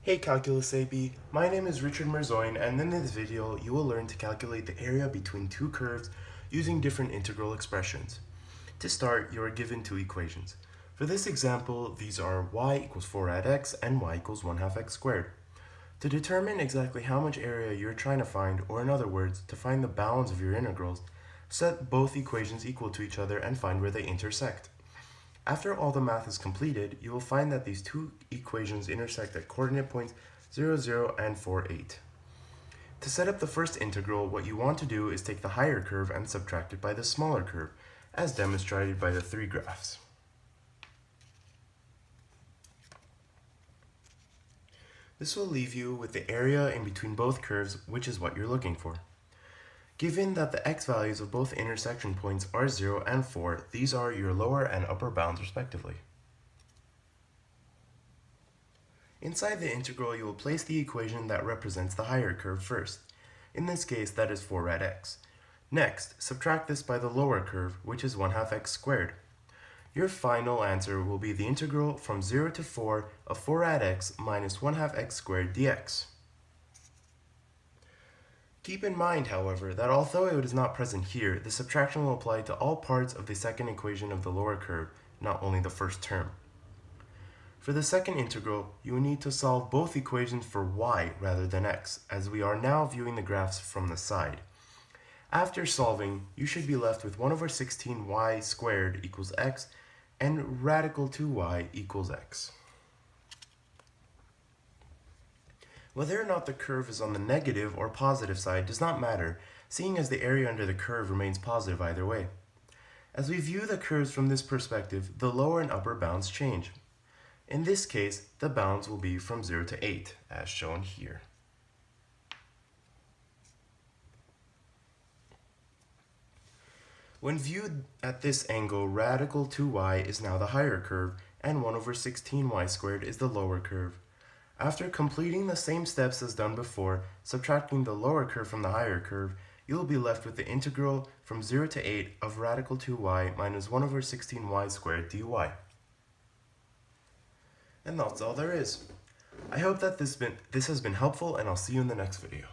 Hey Calculus AB, my name is Richard Merzoin, and in this video you will learn to calculate the area between two curves using different integral expressions. To start, you are given two equations. For this example, these are y equals 4 rad x and y equals 1/2 x squared. To determine exactly how much area you're trying to find, or in other words, to find the bounds of your integrals, set both equations equal to each other and find where they intersect. After all the math is completed, you will find that these two equations intersect at coordinate points 0, 0, and 4, 8. To set up the first integral, what you want to do is take the higher curve and subtract it by the smaller curve, as demonstrated by the three graphs. This will leave you with the area in between both curves, which is what you're looking for. Given that the x values of both intersection points are 0 and 4, these are your lower and upper bounds respectively. Inside the integral, you will place the equation that represents the higher curve first. In this case, that is 4 rad x. Next, subtract this by the lower curve, which is 1/2 x squared. Your final answer will be the integral from 0 to 4 of 4 rad x minus 1/2 x squared dx. Keep in mind, however, that although it is not present here, the subtraction will apply to all parts of the second equation of the lower curve, not only the first term. For the second integral, you will need to solve both equations for y rather than x, as we are now viewing the graphs from the side. After solving, you should be left with 1/16y squared equals x and radical 2y equals x. Whether or not the curve is on the negative or positive side does not matter, seeing as the area under the curve remains positive either way. As we view the curves from this perspective, the lower and upper bounds change. In this case, the bounds will be from 0 to 8, as shown here. When viewed at this angle, radical 2y is now the higher curve, and 1/16y squared is the lower curve. After completing the same steps as done before, subtracting the lower curve from the higher curve, you will be left with the integral from 0 to 8 of radical 2y minus 1/16y squared dy. And that's all there is. I hope that this has been helpful, and I'll see you in the next video.